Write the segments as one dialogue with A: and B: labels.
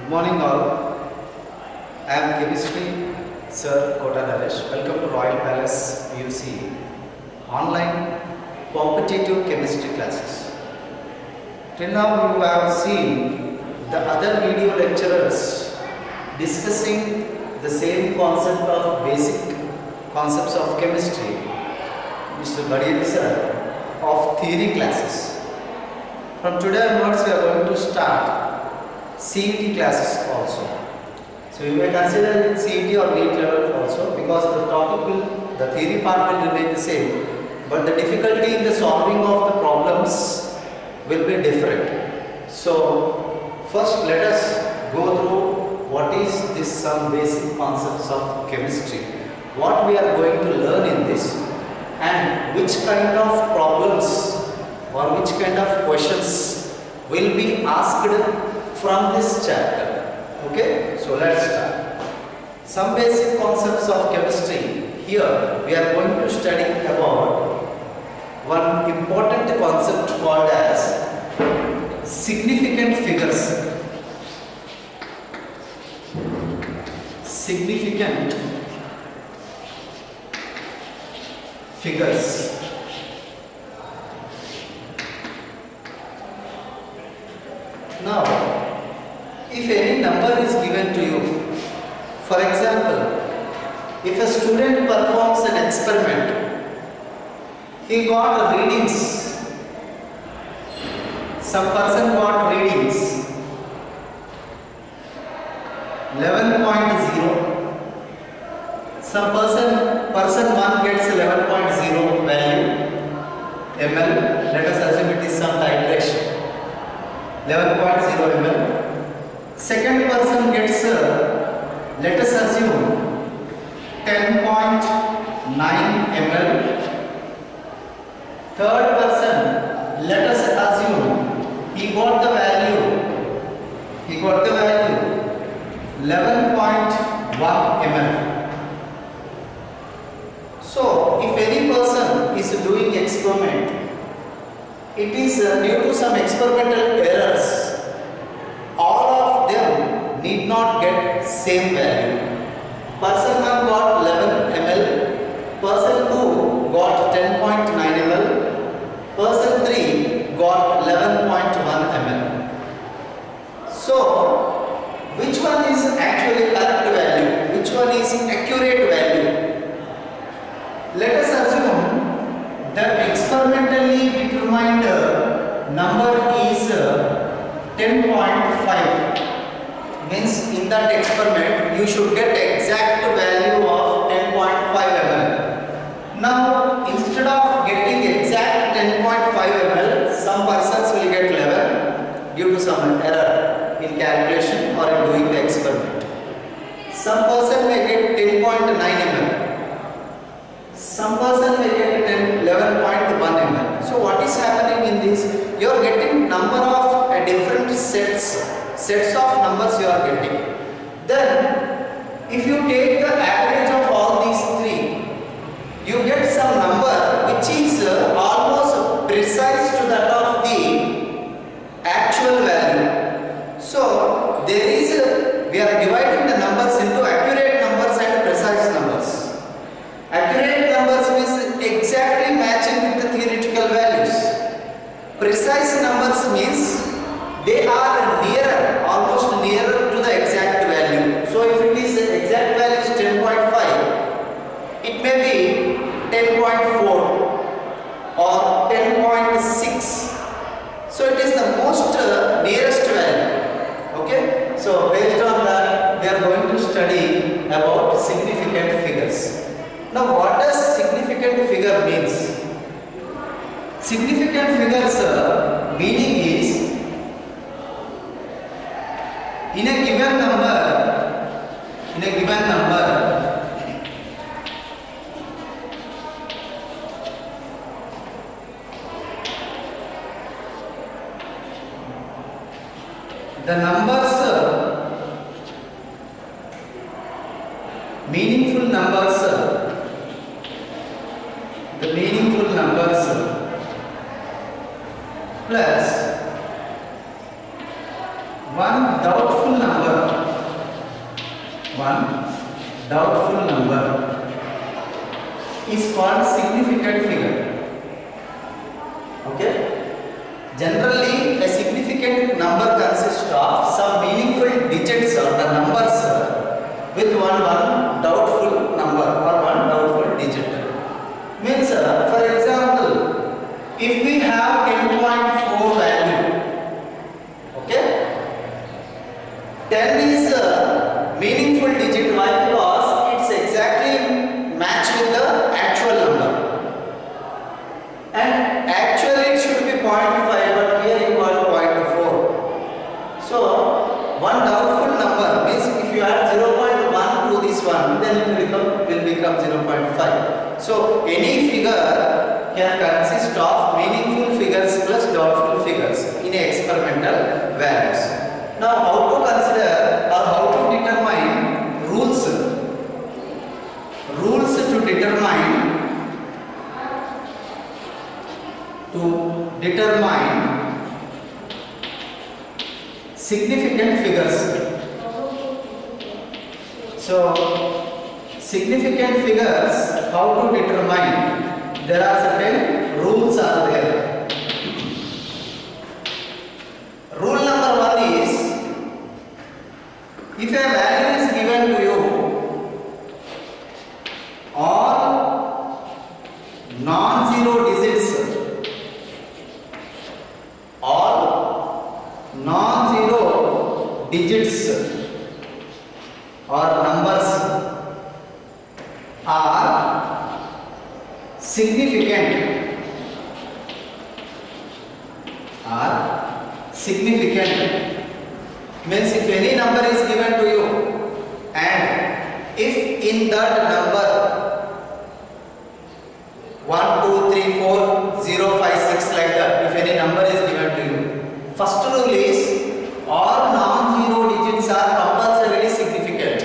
A: Good morning all. I am Chemistry Sir Kota Naresh. Welcome to Royal Palace UC online competitive chemistry classes. Till now you have seen the other video lecturers discussing the same concept of basic concepts of chemistry. Mr. Badiyani sir of theory classes. From today onwards we are going to start CET classes also. So you may consider it CET or NEET level also, because the theory part will remain the same, but the difficulty in the solving of the problems will be different. So first let us go through what is this some basic concepts of chemistry, what we are going to learn in this, and which kind of problems or which kind of questions will be asked from this chapter. Okay, so let's start. Some basic concepts of chemistry. Here we are going to study about one important concept called as significant figures. Significant figures. Now, if any number is given to you, for example, if a student performs an experiment, he got readings, some person got readings 11.0, some person 1 gets 11.0 value ml, let us assume it is some titration, 11.0 ml. Second person gets, let us assume 10.9 ml. Third person, let us assume he got the value 11.1 ml. So if any person is doing experiment, it is due to some experimental errors, all of them need not get same value. Person 1 got 11 ml, person 2 got 10.9 ml, person 3 got 11.1 ml. So, which one is actually correct value? Which one is accurate value? Let us assume that experimentally determined number is 10.5. Means in that experiment you should get exact value of 10.5 ml. Now instead of getting exact 10.5 ml, some persons will get 11 due to some error in calculation or in doing the experiment. Some person may get 10.9 ml. Some person may get 11.1 ml. So what is happening in this? You are getting number of different sets of numbers you are getting. Then if you take the average of all these three, you get some number which is almost precise to that of the actual value. So there is we are dividing the numbers into accurate numbers and precise numbers. Accurate numbers means exactly matching with the theoretical values. Precise numbers means they are nearer, almost nearer to the exact value. So if it is exact value is 10.5, it may be 10.4 or 10.6. So it is the most nearest value. Okay. So based on that, we are going to study about significant figures. Now what does significant figure means? Significant figures meaning is, in a given number, the numbers, meaningful numbers, plus one doubtful number one doubtful number is called significant figure. Okay? Generally, a significant number consists of some meaningful digits or the numbers with one doubtful number or one doubtful digit. Means, for example, if we have 10.4 value, okay, 10 is a meaningful digit. Why? Because it's exactly matched with the actual number, and actually it should be 0.5, but here you got 0.4. So one doubtful number means if you add 0.1 to this one, then it will become 0.5. So any figure can consist of meaningful figures plus doubtful figures in experimental values. Now, how to consider or how to determine rules? Rules to determine significant figures. So, significant figures, how to determine? There are certain rules are there. Rule number one is, if a value is given to you, all non-zero digits, or numbers are significant. Means if any number is given to you and if in that number 1, 2, 3, 4, 0, 5, 6 like that, if any number is given to you, first rule is all non-zero digits are compulsorily significant.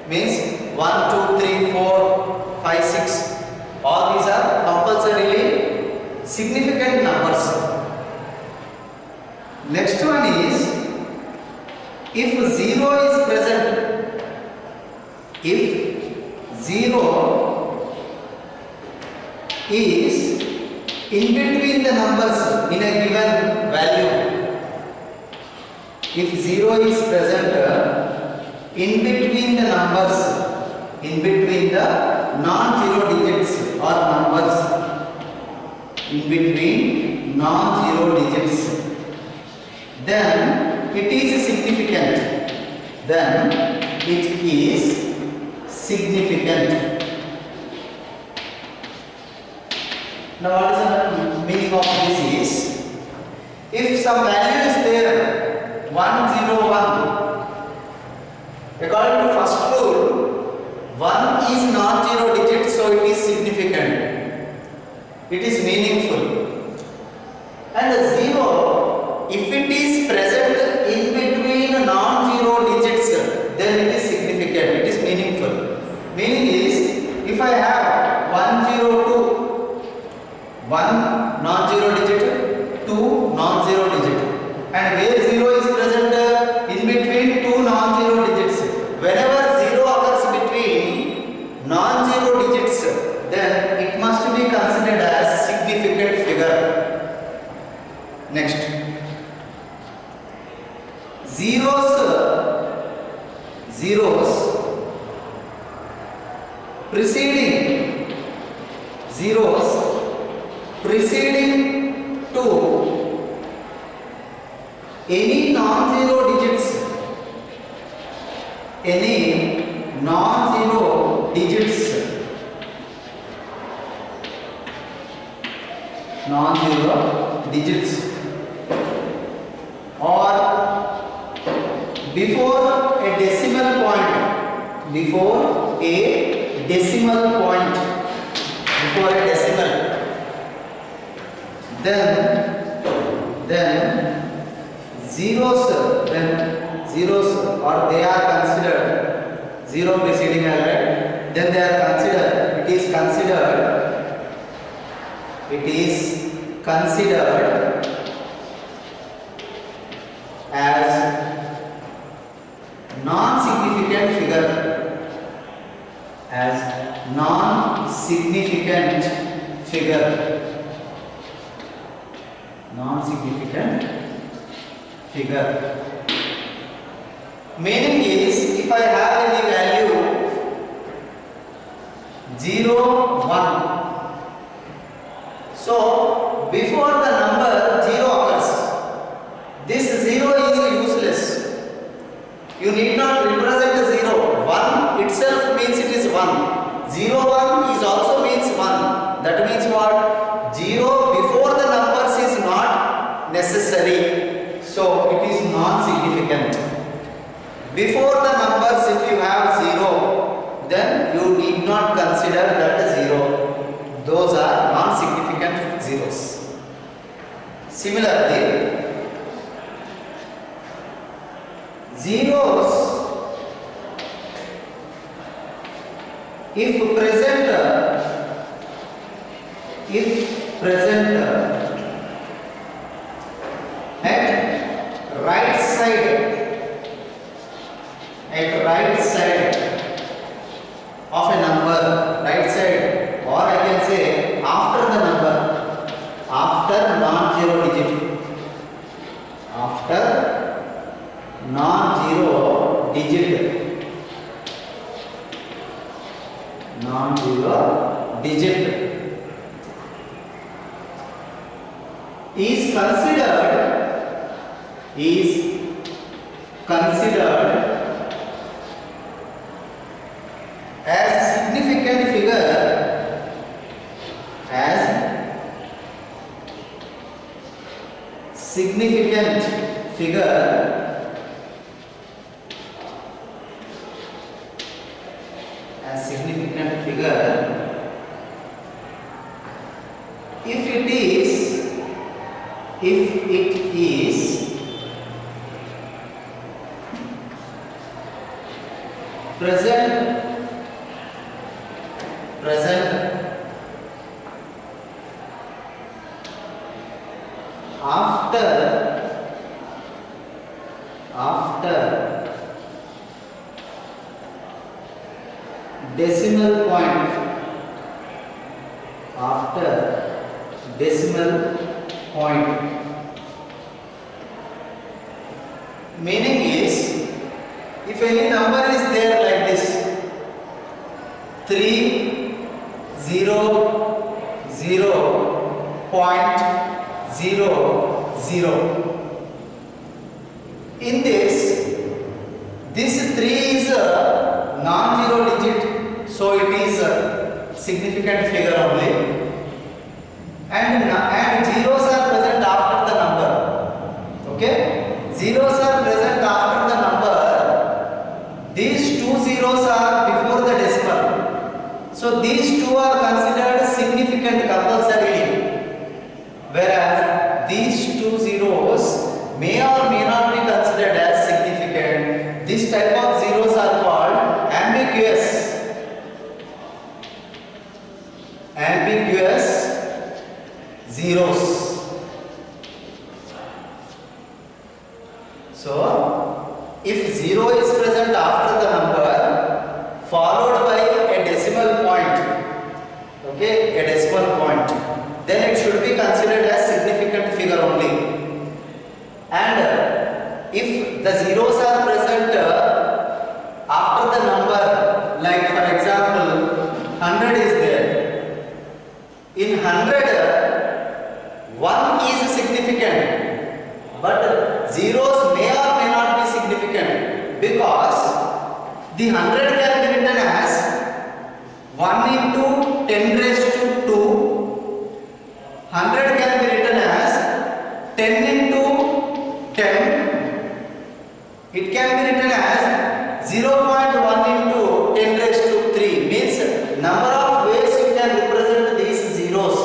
A: Means 1, 2, 3, 4, 5, 6, all these are compulsorily significant numbers. Next one is, if 0 is present, if 0 is in between the numbers in a given value, if 0 is present in between the numbers, in between the non-zero digits or numbers, in between non-zero digits, then it is significant. Then it is significant. Now what is the meaning of this is, if some value is there, 101, according to first rule, 1 is non-zero digit, so it is significant. It is meaningful. And 0, if it is present in between non-zero digits, then it is significant, it is meaningful. Meaning is, if I have 102, 1 non-zero digit, 2 non-zero digit, and where 0 is present in between 2 non-zero digits, whenever 0 occurs between non-zero digits, then it must be considered as significant figure. Next, zeros preceding to any non-zero digits, or before a decimal point, zeros or they are considered 0 preceding alright, then they are considered, it is considered as non-significant figure. non-significant figure. Non-significant figure. Meaning is, if I have any value 0, 1, so before the number 0 occurs, this 0 is useless. You need not represent 0. 1 itself means it is 1. 0, 1 is also means 1. That means what? 0 before the numbers is not necessary. So it is non-significant. Before the numbers, if you have 0, then you need not consider that 0. Those are non-significant zeros. Similarly, zeros, if present at right side of a number, right side, or I can say after the number, after non-zero digit, after non-zero digit is considered as significant figure, as significant figure if it is present after decimal point, meaning is, if any number is there like this 300.00, in this 3 is a non-zero digit, so it is a significant figure only, and zeros are present after the number. Okay, zeros are present after the number. These 2 zeros are before the decimal, so these 2 are considered significant compulsorily, whereas these 2 zeros may or may not be considered as significant. This type of zeros are called ambiguous zeros. So if 0 is present after the number followed by a decimal point, okay, a decimal point, then it should be considered as significant figure only. And if the zeros are present after the number, like for example 100 is there, in 100 1 is significant, but zeros may or may not be significant, because the 100 can be written as 1 into 10 raised to 2, 100 can be written as 10 into 10, it can be written as 0.1 into 10 raised to 3, means number of ways you can represent these zeros.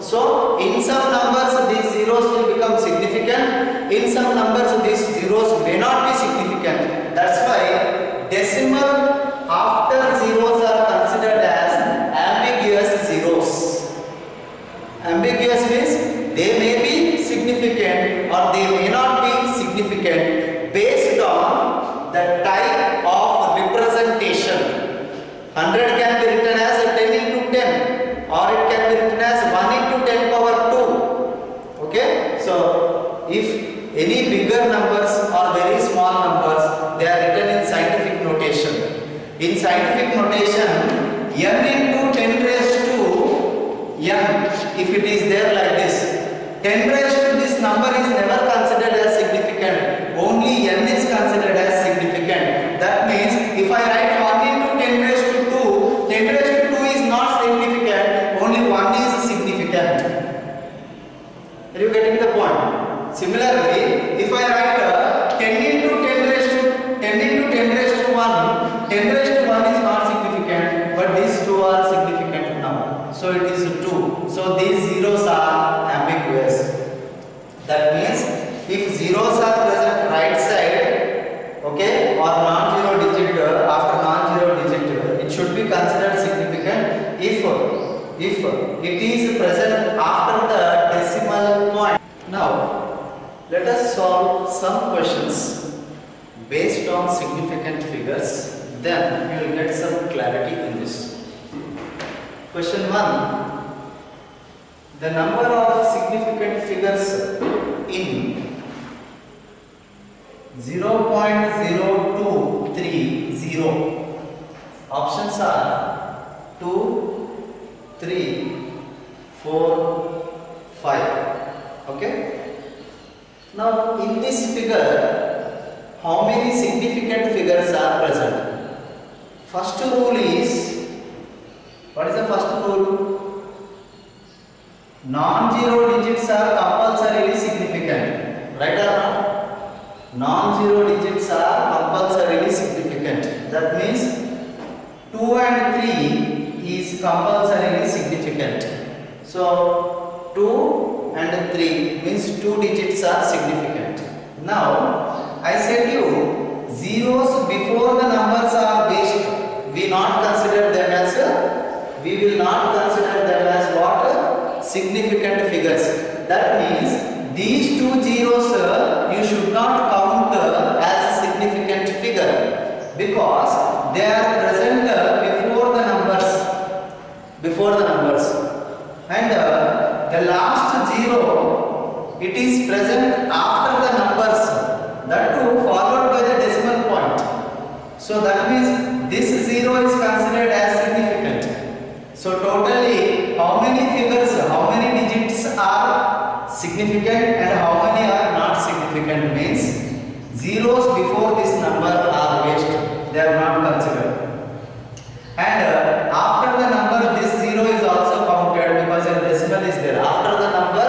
A: So in some numbers these zeros will become significant, in some numbers these zeros may not be significant. That's why decimal after zeros are considered as ambiguous zeros. Ambiguous means they may be significant or they may not be significant based on the type of scientific notation, n into 10 raised to n, if it is there like this, 10 raised to this number is never considered as significant. Only n is considered as significant. That means if I write 1 into 10 raised to 2, 10 raised to 2 is not significant. Only 1 is significant. Are you getting the point? Similarly, if I write 10 into 10 raised to 10 into 10 raised to 1, 10 raised to 1 is not significant, but these two are significant now. So it is 2. So these zeros are ambiguous. That means if zeros are present right side, okay, or non-zero digit after non-zero digit, it should be considered significant if it is present after the decimal point. Now let us solve some questions based on significant figures, then you will get some clarity in this. Question 1. The number of significant figures in 0.0230. Options are 2, 3, 4, 5. Okay. Now in this figure, how many significant figures are present? First rule is, what is the first rule? Non-zero digits are compulsorily significant, right or not? Non-zero digits are compulsorily significant. That means 2 and 3 is compulsorily significant. So 2 and 3 means 2 digits are significant. Now I said you zeros before the numbers are waste. We will not consider them as what? Significant figures. That means these two zeros you should not count as a significant figure because they are present before the numbers. And the last zero, it is present after the numbers, that too followed by the decimal point. So that means this zero is considered as significant. So totally how many figures, how many digits are significant and how many are not significant means zeros before this number are waste, they are not considered. And after the number this zero is also counted because a decimal is there. After the number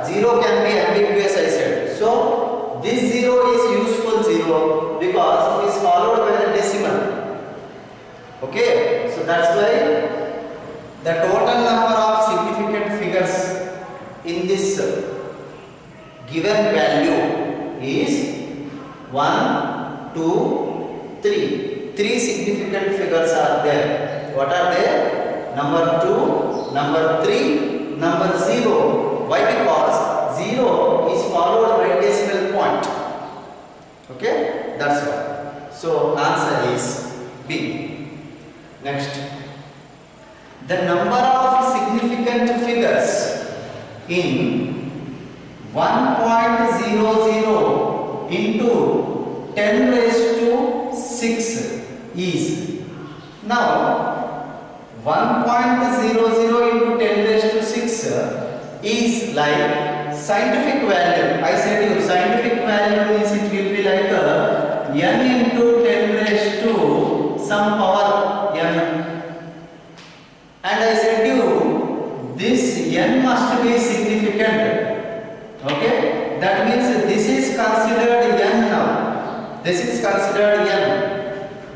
A: zero can be ambiguous, I said. So this zero is useful zero because it is followed by the decimal. Okay, so that's why the total number of significant figures in this given value is 1, 2, 3. 3 significant figures are there. What are they? Number 2, number 3, number 0. Why? Because 0 is followed by decimal point. Okay, that's why. So answer is B. Next, the number of significant figures in 1.00 into 10 raised to 6 is, now 1.00 into 10 raised to 6 is like scientific value. I said you scientific value means it will be like n into 10 raised to some power n. And I said you this n must be significant. Okay, that means this is considered n now. This is considered n.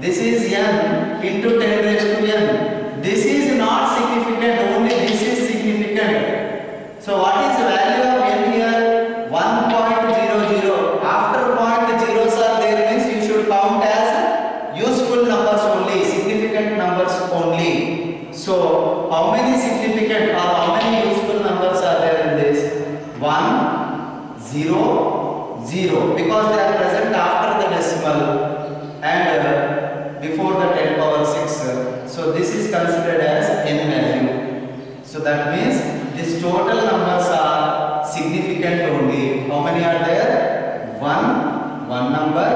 A: This is n into 10 raised to n. This is not significant, only this is significant. So what is the value of n here? 1.00. After point zeros are there means you should count as useful numbers only, significant numbers only. So how many significant or how many useful numbers are there in this? 1, 0, 0 because they are present after the decimal and before the 10 power 6. So this is considered as n value. So that means this total numbers are significant only. How many are there? 1 number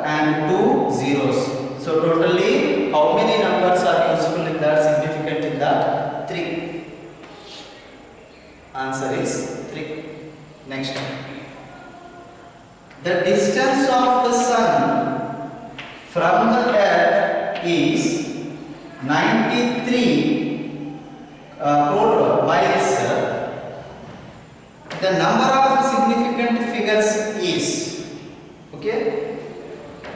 A: and 2 zeros. So totally how many numbers are useful in that, significant in that? 3. Answer is 3. Next. The distance of the sun from the earth is 93 crore miles. The number of significant figures is, okay,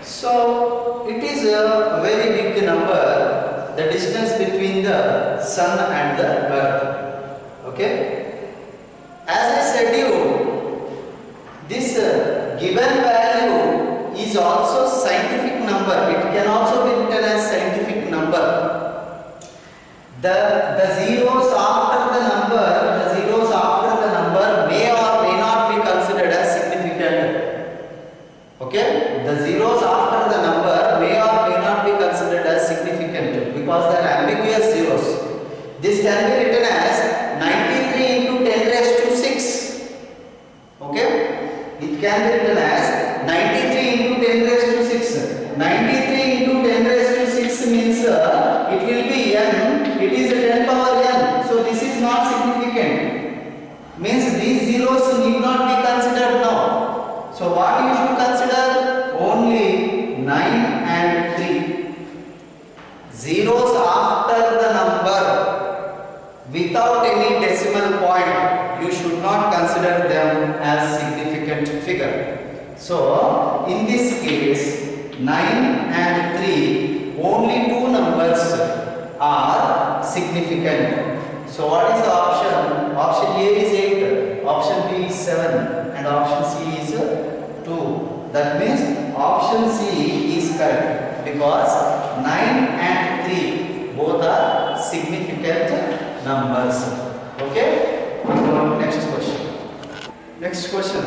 A: so it is a very big number, the distance between the sun and the earth, okay. As I said you, this given value is also scientific number, it can also be written as scientific number. The zeros after the number may or may not be considered as significant. Okay? The zeros after the number may or may not be considered as significant because they are ambiguous zeros. This can be written as 93 into 10 raised to 6. Okay? It can be written as 93 into 10 raised to 6. 93 into 10 raised to 6 means it will be n. It is a 10 power n. So this is not significant. Means these zeros need not be considered now. So what you should consider? Only 9 and 3. Zeros after the number without any decimal point, you should not consider them as significant figure. So in this case, 9 and 3, only 2 numbers are significant. So what is the option? Option A is 8, option B is 7 and option C is 2. That means option C is correct because 9 and 3 both are significant numbers. Okay? So next question. Next question.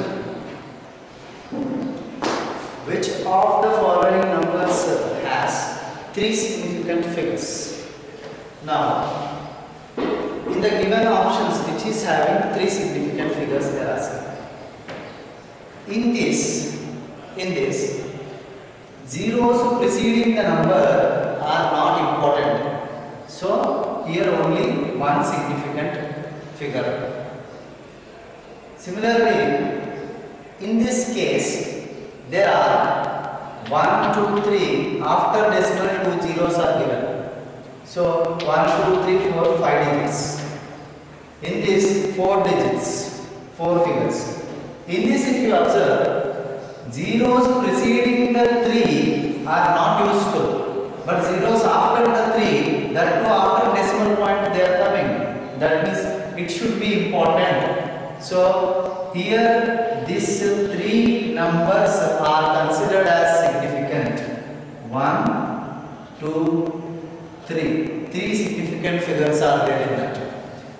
A: Which of the following numbers has 3 significant figures? Now, in the given options which is having 3 significant figures, they are asking. In this, zeros preceding the number are not important. So here only one significant figure. Similarly, in this case, there are 1, 2, 3. After decimal, 2 zeros are given. So 1, 2, 3, 4, 5 digits. In this, 4 digits, 4 figures. In this, if you observe, zeros preceding the 3 are not useful, but zeros after the 3, that too after decimal point they are coming. That means it should be important. So here, these 3 numbers are considered as significant. 1, 2, 3. 3 significant figures are there in that.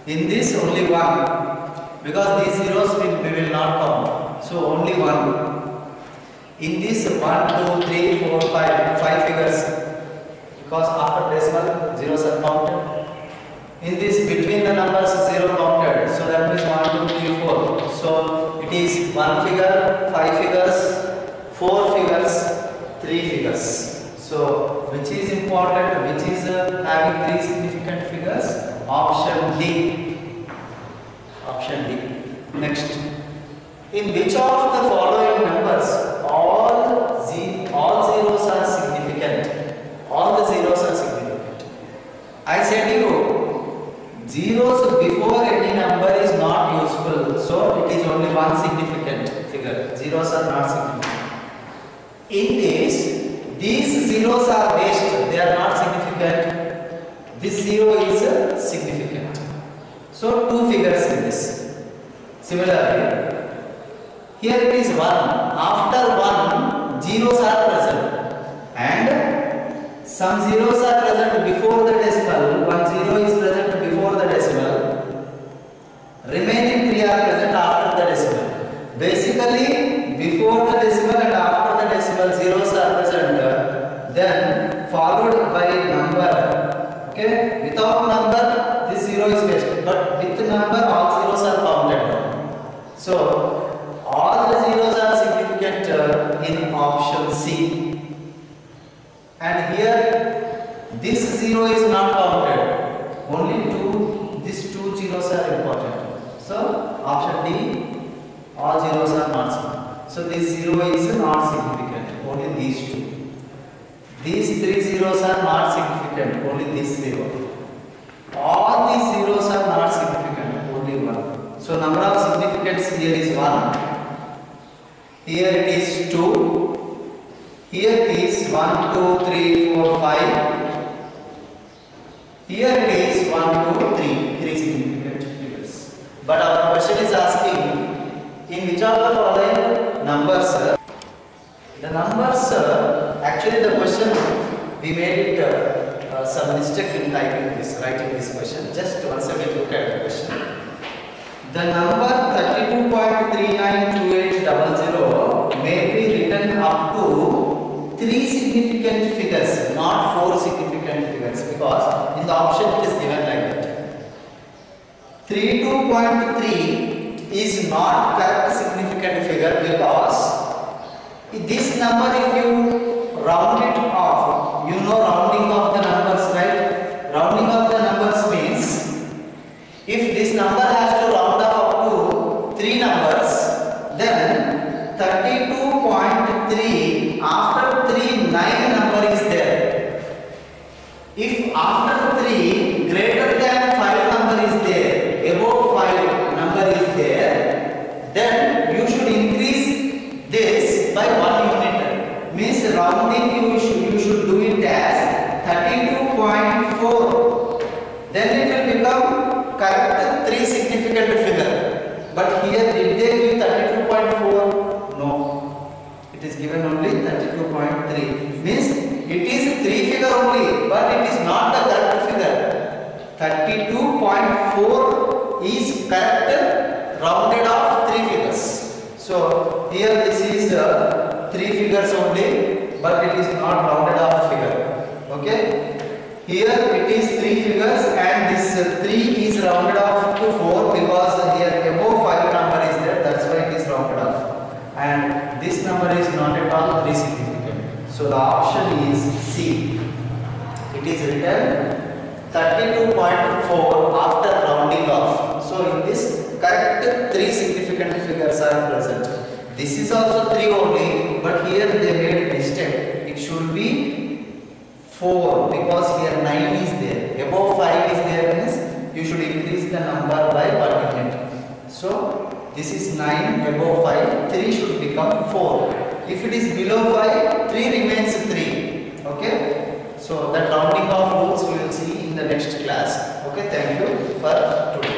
A: In this only 1, because these zeros we will not count. So only 1. In this 1, 2, 3, 4, 5 figures, because after decimal zeros are counted. In this between the numbers 0 counted. So that means 1, 2, 3, 4. So it is 1 figure, 5 figures, 4 figures, 3 figures. So, which is important, which is having 3 significant figures? Option D. Option D. Next. In which of the following numbers all zeros are significant? All the zeros are significant. I said you, zeros before any number is not useful. So, it is only one significant figure. Zeros are not significant. In this, these zeros are waste, they are not significant. This 0 is significant. So 2 figures in this. Similarly, here it is 1. After 1, zeros are present. And some zeros are present before the decimal. 1 0 is present before the decimal. Remaining 3 are present after the decimal. Basically, before the decimal and after the decimal, zeros are present. Then followed by number. Okay, without number, this 0 is waste. But with number, all zeros are counted. So all the zeros are significant in option C. and here this 0 is not counted. Only these two zeros are important. So option D, all zeros are not significant. So this 0 is not significant. Only these two. These three zeros are not significant. Only this 0. All these zeros are not significant. Only 1. So number of significance here is 1. Here it is 2. Here it is 1, 2, 3, 4, 5. Here it is 1, 2, 3. 3 significant figures. But our question is asking, in which of the following numbers? The numbers, actually the question, we made it some mistake in typing this, writing this question. Just once again look at the question. The number 32.392800 may be written up to 3 significant figures, not 4 significant figures, because in the option it is given like that. 32.3 is not correct significant figure because this number, if you round it off, you know rounding of the numbers, right? Rounding of the numbers means if this number has to round off up to 3 numbers, then 32.3 after 3 9 number is there. If after 3 greater than 5 number is there, above 5 number is there, then you should increase this by 1 unit. Means rounding you should do it as 32.4. Then it will become correct 3 significant figure. But here did they give 32.4? No. It is given only 32.3. Means it is 3 figure only, but it is not the correct figure. 32.4 is correct rounded off 3 figures. So here this is 3 figures only, but it is not rounded off figure. Okay. Here it is 3 figures and this 3 is rounded off to 4 because here above 5 number is there, that's why it is rounded off. And this number is not at all 3 significant. So the option is C. It is written 32.4 after rounding off. So in this correct 3 significant figures are present. This is also 3 only, but here they made a mistake. It should be 4 because here 9 is there. Above 5 is there means you should increase the number by 1 unit. So this is 9, above 5, 3 should become 4. If it is below 5, 3 remains 3. Okay. So that rounding off rules we will see in the next class. Okay. Thank you for today.